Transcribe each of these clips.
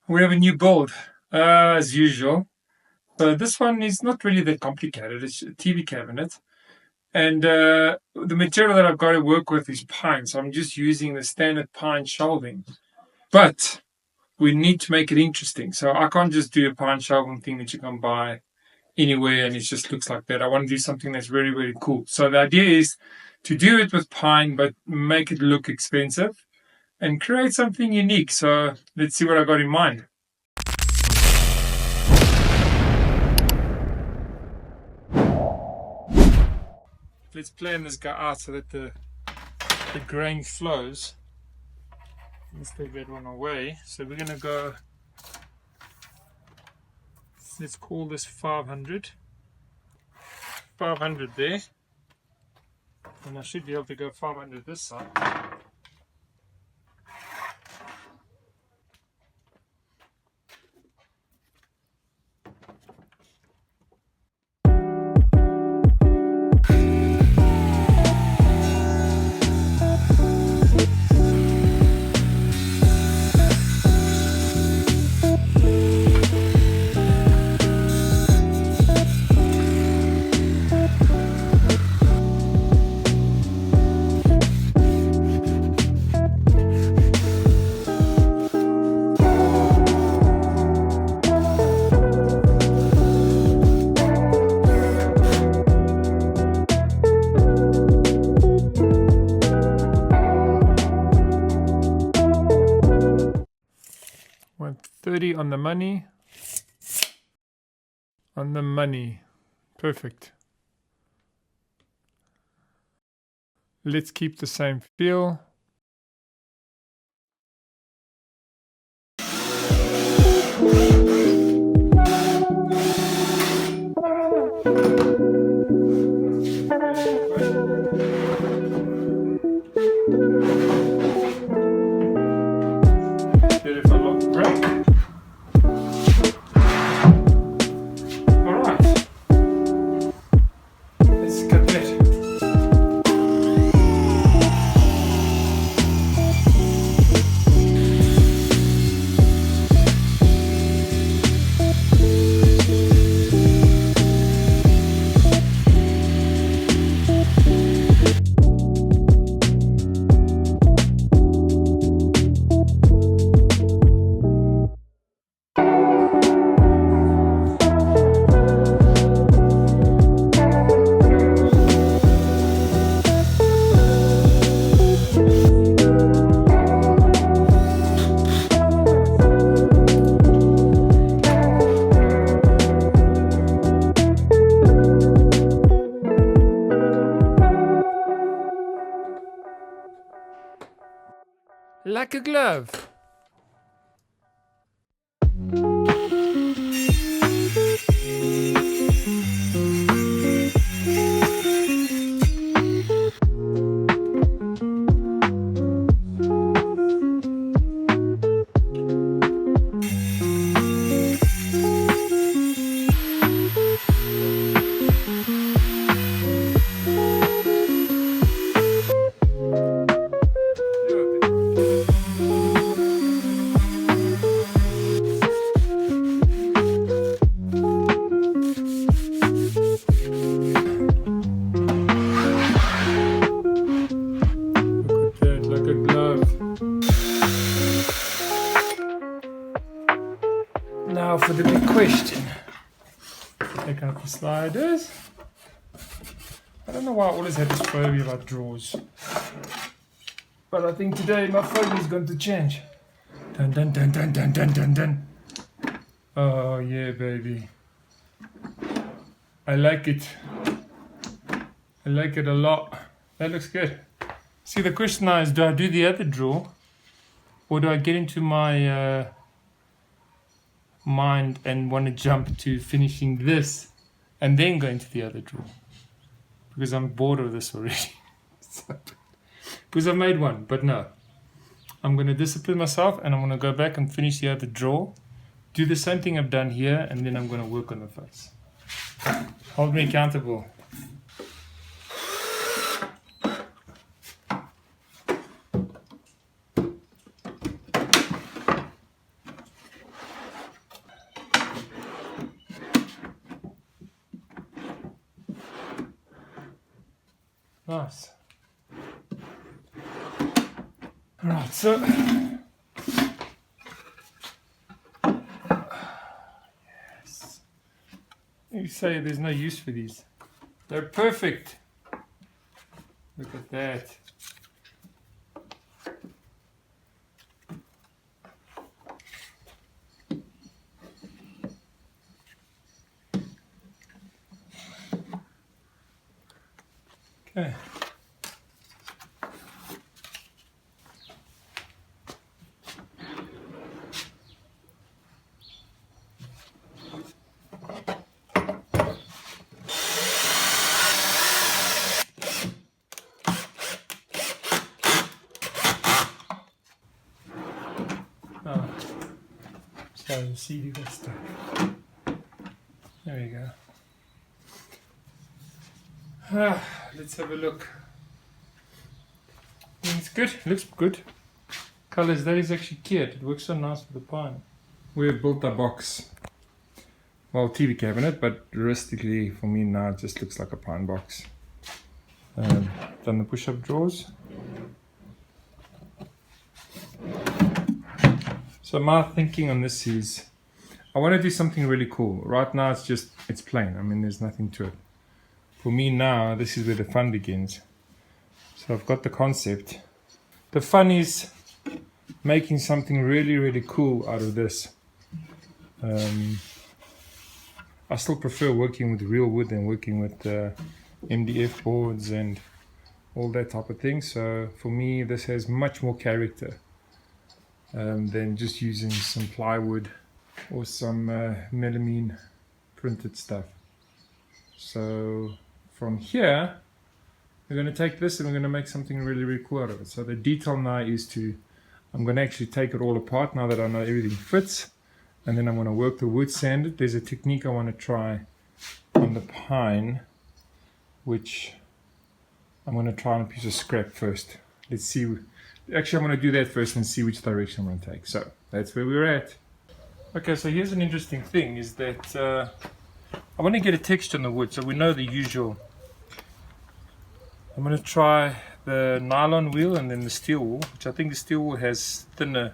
We have a new build, as usual. This one is not really that complicated. It's a TV cabinet. And the material that I've got to work with is pine. So I'm just using the standard pine shelving. But we need to make it interesting. So I can't just do a pine shelving thing that you can buy anywhere and it just looks like that. I want to do something that's very, very cool. So the idea is to do it with pine, but make it look expensive and create something unique. So let's see what I got in mind. Let's plan this guy out so that the grain flows. Let's take that one away. So we're gonna go, let's call this 500. 500 there. And I should be able to go 500 this side. $130 on the money. On the money. Perfect. Let's keep the same feel. Like a glove. Now for the big question. Take out the sliders. I don't know why I always had this phobia about drawers. But I think today my phobia is going to change. Dun dun dun dun dun dun dun dun. Oh yeah, baby. I like it. I like it a lot. That looks good. See, the question now is, do I do the other drawer? Or do I get into my mind and want to jump to finishing this and then go into the other drawer? Because I'm bored of this already. Because I made one, but no. I'm going to discipline myself and I'm going to go back and finish the other drawer. Do the same thing I've done here, and then I'm going to work on the face. Hold me accountable. Nice. Alright, so yes. You say there's no use for these. They're perfect. Look at that. Okay. Oh, sorry, the CD got stuck. There we go. Let's have a look. It's good, looks good. Colors, that is actually cute. It works so nice with the pine. We have built a box. Well, TV cabinet, but realistically for me now it just looks like a pine box. Done the push-up drawers. So my thinking on this is, I want to do something really cool. Right now it's plain. I mean, there's nothing to it. For me now, this is where the fun begins. So I've got the concept. The fun is making something really, really cool out of this. I still prefer working with real wood than working with MDF boards and all that type of thing. So for me, this has much more character than just using some plywood or some melamine printed stuff. So from here, we're going to take this and we're going to make something really, really cool out of it. So the detail now is I'm going to actually take it all apart now that I know everything fits. And then I'm going to work the wood sanded. There's a technique I want to try on the pine, which I'm going to try on a piece of scrap first. Let's see. Actually, I'm going to do that first and see which direction I'm going to take. So that's where we're at. Okay, so here's an interesting thing is that I want to get a texture on the wood. So we know the usual. I'm going to try the nylon wheel and then the steel wool, which I think the steel wool has thinner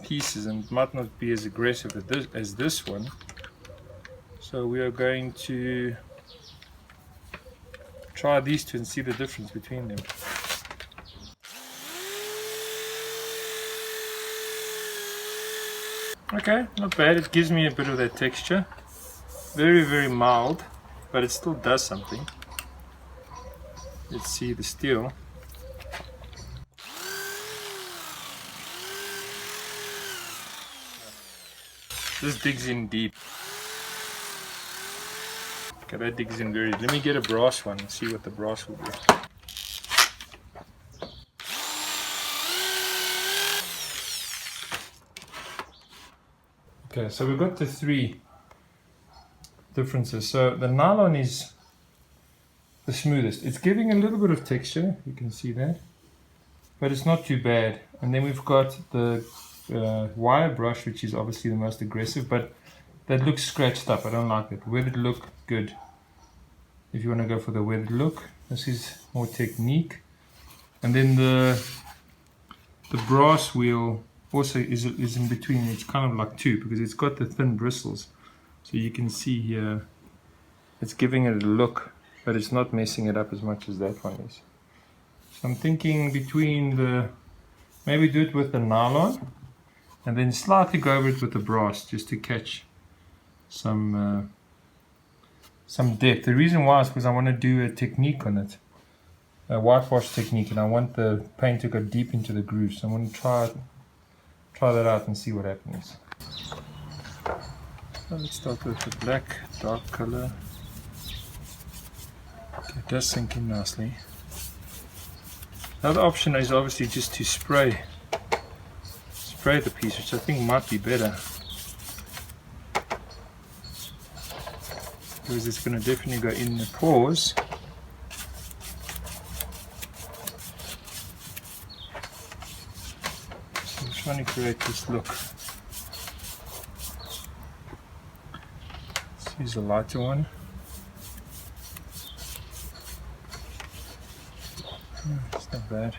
pieces and might not be as aggressive as this one. So we are going to try these two and see the difference between them. Okay, not bad. It gives me a bit of that texture. Very, very mild, but it still does something. Let's see the steel. This digs in deep. Okay, that digs in very deep. Let me get a brass one and see what the brass will do. Okay, so we've got the three differences. So the nylon is the smoothest. It's giving a little bit of texture, you can see that, but it's not too bad. And then we've got the wire brush, which is obviously the most aggressive, but that looks scratched up. I don't like it. Weathered look, good. If you want to go for the weathered look, this is more technique. And then the brass wheel also is in between. It's kind of like two because it's got the thin bristles. So you can see here, it's giving it a look, but it's not messing it up as much as that one is. So I'm thinking between maybe do it with the nylon and then slightly go over it with the brass just to catch some depth. The reason why is because I want to do a technique on it, a whitewash technique, and I want the paint to go deep into the groove. So I'm going to try that out and see what happens. So let's start with the black, dark color. Okay, it does sink in nicely. Another option is obviously just to spray the piece, which I think might be better, because it's going to definitely go in the pores. So I'm trying to create this look. Let's use a lighter one. bad.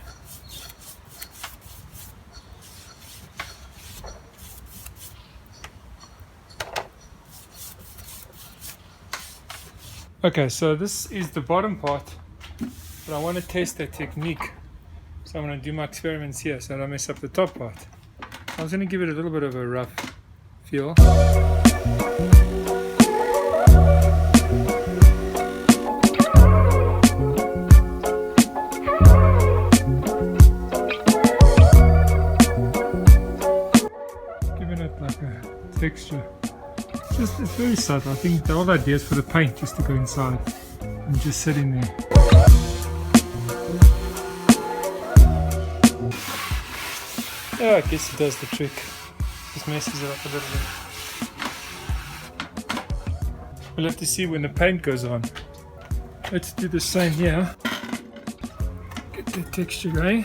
Okay, so this is the bottom part, but I want to test that technique. So I'm going to do my experiments here so I don't mess up the top part. I was going to give it a little bit of a rough feel. Giving it like a texture. It's very subtle. I think the whole idea is for the paint just to go inside and just sit in there. Yeah, I guess it does the trick. Just messes it up a little bit. We'll have to see when the paint goes on. Let's do the same here. Get the texture going.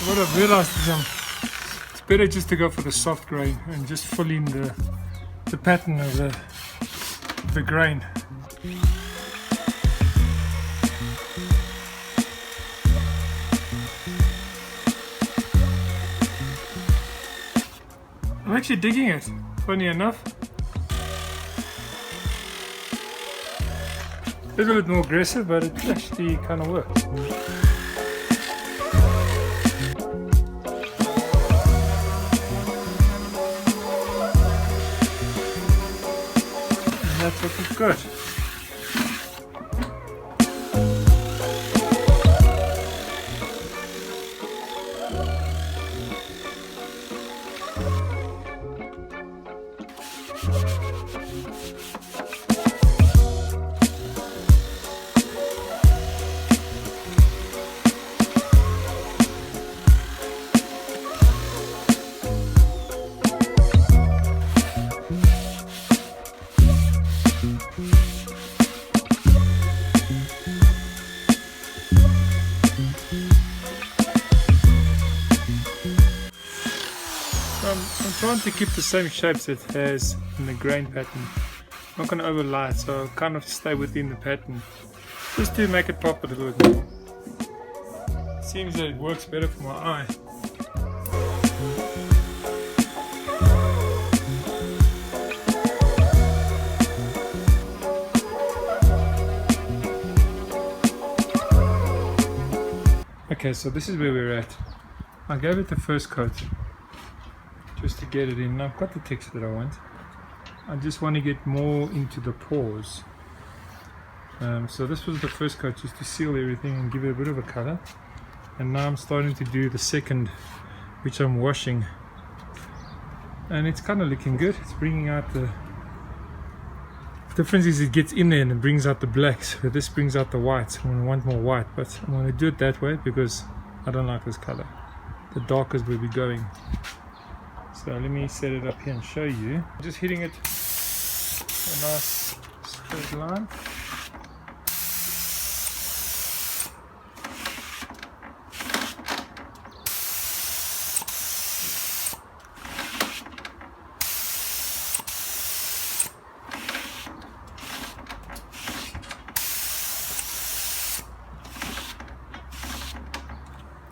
What I've realized is it's better just to go for the soft grain and just fill in the pattern of the grain. I'm actually digging it, funny enough. A little bit more aggressive, but it actually kind of works. And that's looking good. I'm trying to keep the same shapes it has in the grain pattern. I'm not going to overlay it, so I'll kind of stay within the pattern just to make it pop a little bit more. Seems that it works better for my eye. Okay, so this is where we're at. I gave it the first coat just to get it in. I've got the texture that I want. I just want to get more into the pores. So this was the first coat just to seal everything and give it a bit of a color. And now I'm starting to do the second, which I'm washing. And it's kind of looking good. It's bringing out the difference is it gets in there and it brings out the blacks. So this brings out the whites. I'm going to want more white, but I'm going to do it that way because I don't like this color. The darker will be going. So let me set it up here and show you. Just hitting it a nice straight line.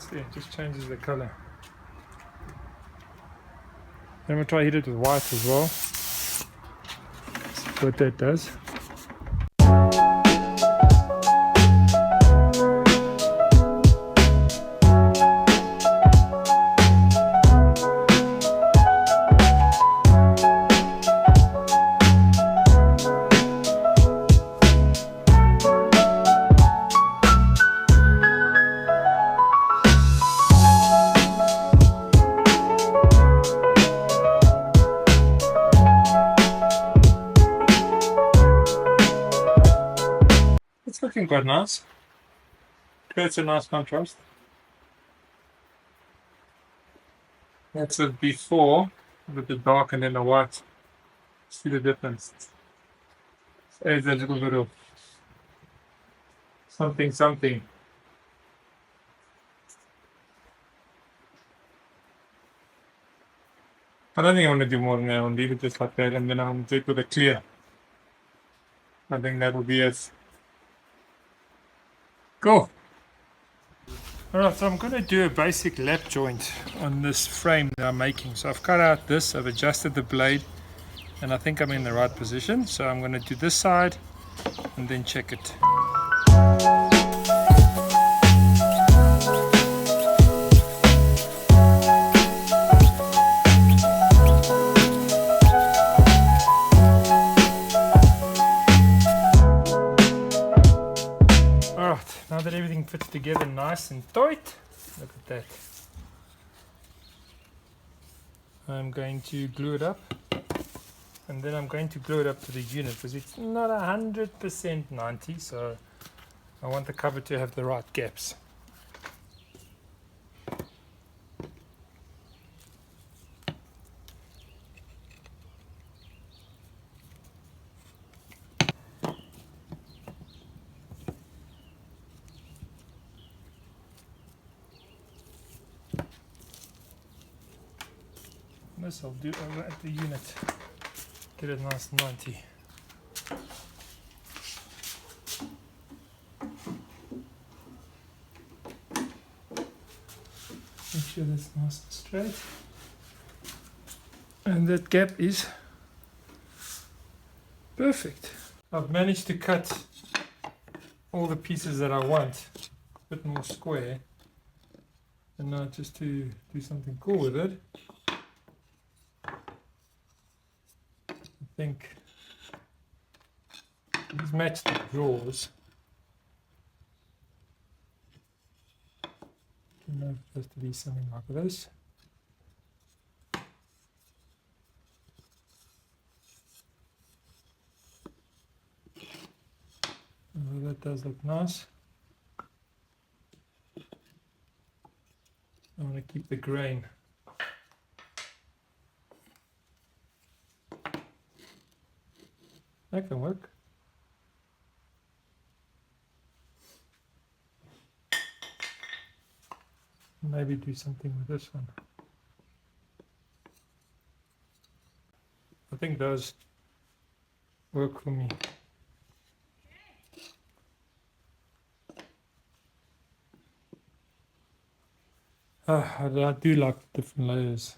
See, it just changes the color. Then we'll try to hit it with white as well. See what that does. It's looking quite nice. Creates a nice contrast. That's a before with the dark and then the white. See the difference? Adds a little bit of something. I don't think I want to do more than that. I'll leave it just like that and then I'll do it with a clear. I think that will be it. Cool. Alright, so I'm going to do a basic lap joint on this frame that I'm making. So I've cut out this, I've adjusted the blade, and I think I'm in the right position. So I'm going to do this side and then check it. Now that everything fits together nice and tight, look at that. I'm going to glue it up, and then I'm going to glue it up to the unit because it's not 100% 90, so I want the cover to have the right gaps. This I'll do over at the unit, get it nice and 90. Make sure that's nice and straight. And that gap is perfect. I've managed to cut all the pieces that I want a bit more square, and now just to do something cool with it, I think these match the drawers. You know, it's supposed to be something like this. Oh, that does look nice. I want to keep the grain. That can work. Maybe do something with this one. I think those work for me. I do like different layers.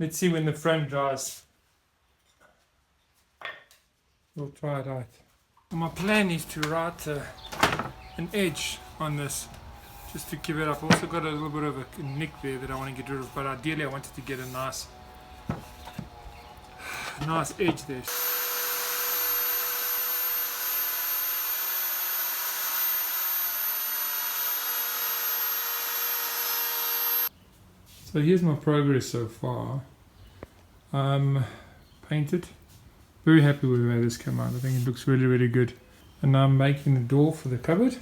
Let's see when the frame dries. We'll try it out. My plan is to write an edge on this, just to keep it up. Also got a little bit of a nick there that I want to get rid of, but ideally I wanted to get a nice edge there. So here's my progress so far. Painted. Very happy with the way this came out. I think it looks really, really good. And now I'm making the door for the cupboard.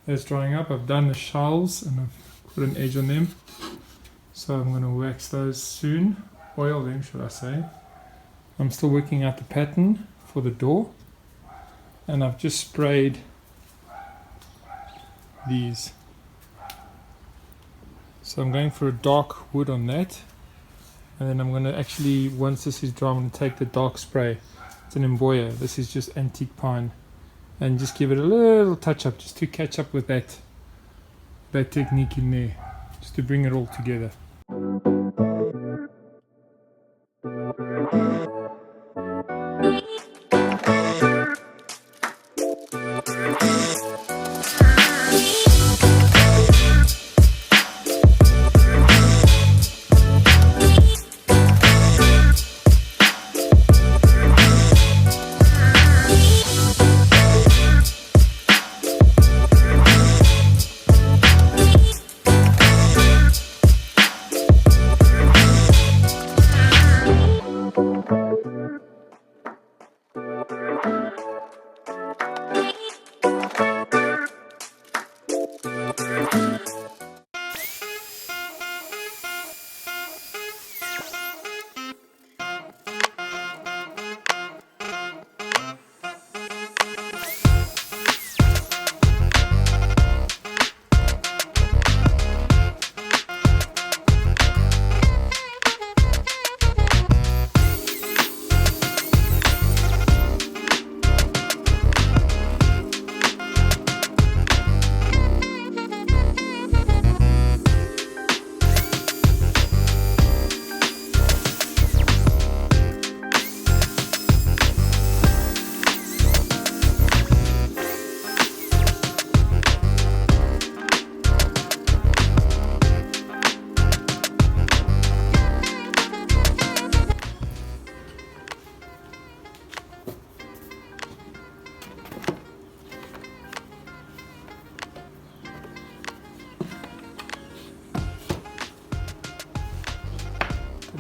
That's drying up. I've done the shelves and I've put an edge on them. So I'm going to wax those soon. Oil them, should I say. I'm still working out the pattern for the door. And I've just sprayed these. So I'm going for a dark wood on that. And then I'm going to actually, once this is dry, I'm going to take the dark spray. It's an Emboya. This is just antique pine. And just give it a little touch up, just to catch up with that technique in there. Just to bring it all together.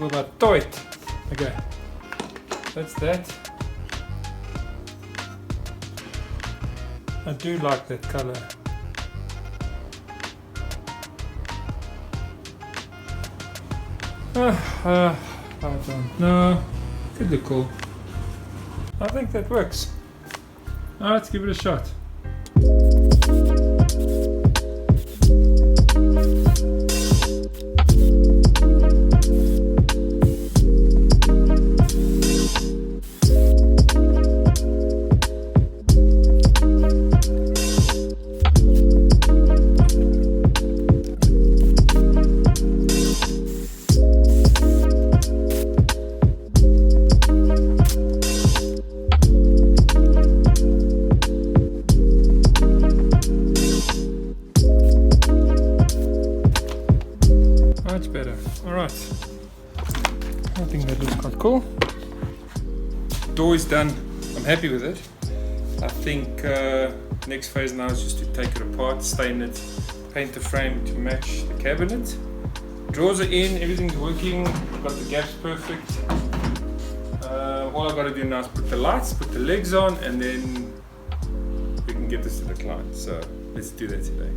People about toit. Okay, that's that. I do like that color. I don't know. Could look cool. I think that works. Now let's give it a shot. Much better. Alright. I think that looks quite cool. Door is done. I'm happy with it. I think next phase now is just to take it apart, stain it, paint the frame to match the cabinet. Drawers are in, everything's working, got the gaps perfect. All I've got to do now is put the lights, put the legs on, and then we can get this to the client. So let's do that today.